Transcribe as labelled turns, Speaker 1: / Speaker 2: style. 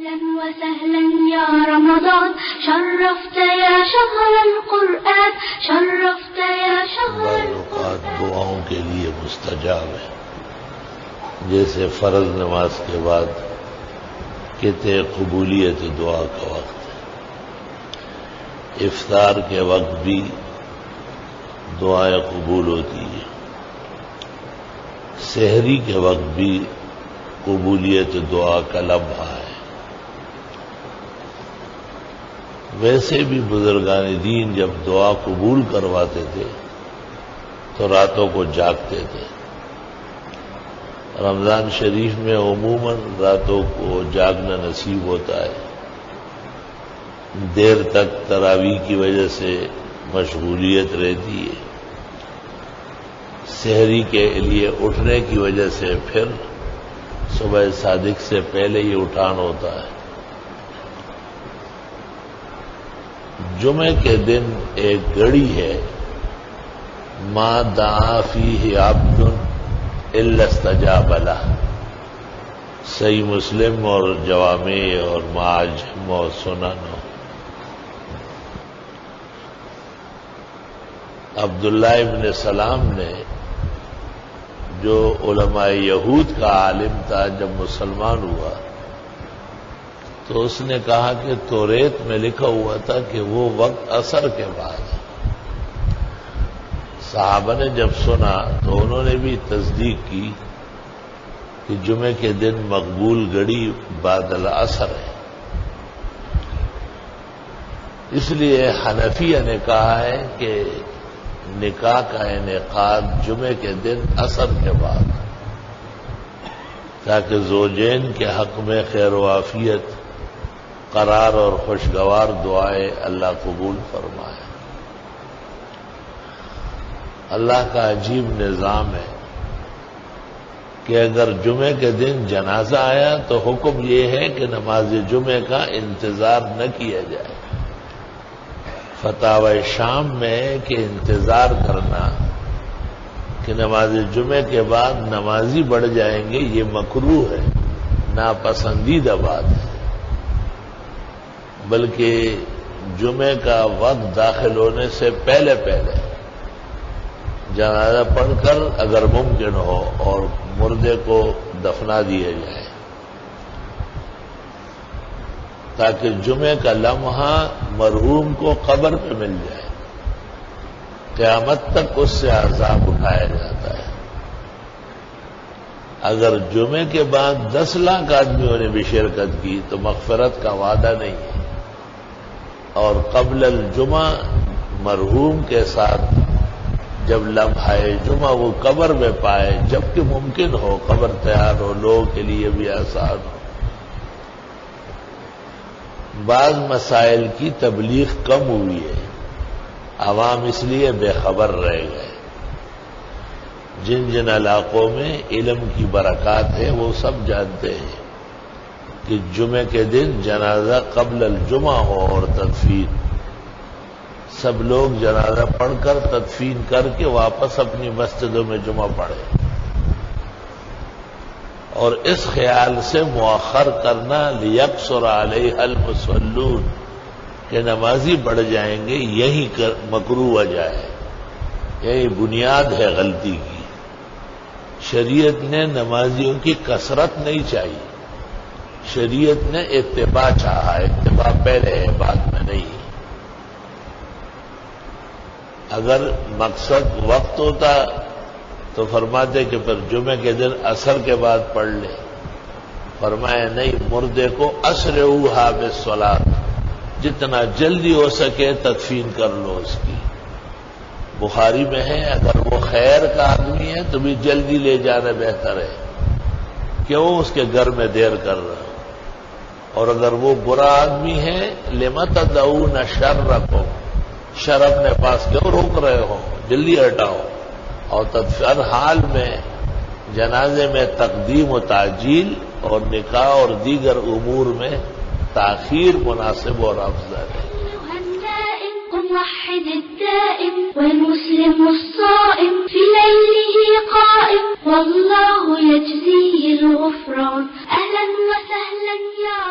Speaker 1: أهلا وسهلا يا رمضان شرفت يا شهر القرآن شرفت يا شهر القرآن.
Speaker 2: دعاؤں کے لیے مستجاب ہے، جیسے فرض نماز کے بعد کہتے قبولیت دعا کا وقت ہے، افطار کے وقت بھی دعائیں قبول ہوتی ہیں، سحری کے وقت بھی قبولیت دعا کا لمحہ ہے. ویسے بھی بزرگان دین جب دعا قبول کرواتے تھے تو راتوں کو جاگتے تھے. رمضان شریف میں عموماً راتوں کو جاگنا نصیب ہوتا ہے، دیر تک تراویح کی وجہ سے مشغولیت رہتی ہے، سحری کے لیے اٹھنے کی وجہ سے پھر صبح صادق سے پہلے ہی اٹھان ہوتا ہے. جمعے کے دن ایک گھڑی ہے، ما دعا فیہ عبد الا استجاب لہ، صحیح مسلم اور جوامع اور معاجم اور سنن. عبداللہ ابن سلام نے جو علماء یہود کا عالم تھا، جب مسلمان ہوا تو اس نے کہا کہ توریت میں لکھا ہوا تھا کہ وہ وقت عصر کے بعد ہے. صحابہ نے جب سنا تو انہوں نے بھی تصدیق کی کہ جمعے کے دن مقبول گھڑی بعد العصر ہے. اس لیے حنفیہ نے کہا ہے کہ نکاح کا انعقاد جمعے کے دن عصر کے بعد، تاکہ زوجین کے حق میں خیر و عافیت، قرار اور خوشگوار دعائیں اللہ قبول فرمائے. اللہ کا عجیب نظام ہے کہ اگر جمعے کے دن جنازہ آیا تو حکم یہ ہے کہ نماز جمعے کا انتظار نہ کیا جائے. فتاوی شام میں کہ انتظار کرنا کہ نماز جمعے کے بعد نمازی بڑھ جائیں گے یہ مکروہ ہے، ناپسندیدہ بات ہے. بلکہ جمعے کا وقت داخل ہونے سے پہلے جنازہ پڑھ کر اگر ممکن ہو اور مردے کو دفنا دیا جائے، تاکہ جمعے کا لمحہ مرحوم کو قبر پہ مل جائے. قیامت تک اس سے عذاب اٹھایا جاتا ہے. اگر جمعے کے بعد 10 لاکھ آدمیوں نے بھی شرکت کی تو مغفرت کا وعدہ نہیں ہے. اور قبل الجمعہ مرحوم کے ساتھ جب لمحہ جمعہ وہ قبر میں پائے، جبکہ ممکن ہو قبر تیار ہو، لوگوں کے لیے بھی آسان ہو. بعض مسائل کی تبلیغ کم ہوئی ہے، عوام اس لیے بے خبر رہ گئے. جن جن علاقوں میں علم کی برکات ہے وہ سب جانتے ہیں کہ جمعے کے دن جنازہ قبل الجمعہ ہو اور تدفین، سب لوگ جنازہ پڑھ کر تدفین کر کے واپس اپنی مسجدوں میں جمعہ پڑھیں. اور اس خیال سے مؤخر کرنا لیکثر علیہ المصلون کہ نمازی بڑھ جائیں گے، یہی مکروہ وجہ ہے، یہی بنیاد ہے غلطی کی. شریعت نے نمازیوں کی کثرت نہیں چاہیے، شریعت نے اتباع چاہا. اتباع پہلے ہے، بعد میں نہیں. اگر مقصد وقت ہوتا تو فرماتے کہ پھر جمعے کے دن عصر کے بعد پڑھ لیں. فرمایا نہیں، مردے کو اسرعوها بالصلاۃ، جتنا جلدی ہو سکے تدفین کر لو اس کی. بخاری میں ہے اگر وہ خیر کا آدمی ہے تو بھی جلدی لے جانا بہتر ہے، کیوں اس کے گھر میں دیر کر رہا. اور اگر وہ برا آدمی ہے لما تدعون شرکم، شر اپنے پاس کیوں روک رہے ہو، جلدی ہٹاؤ. اور ہر حال میں جنازے میں تقدیم و تعجیل اور نکاح اور دیگر امور میں تاخیر مناسب اور افضل ہے.
Speaker 1: الموحد الدائم والمسلم الصائم في ليله قائم والله يجزيه الغفران. أهلا وسهلا يا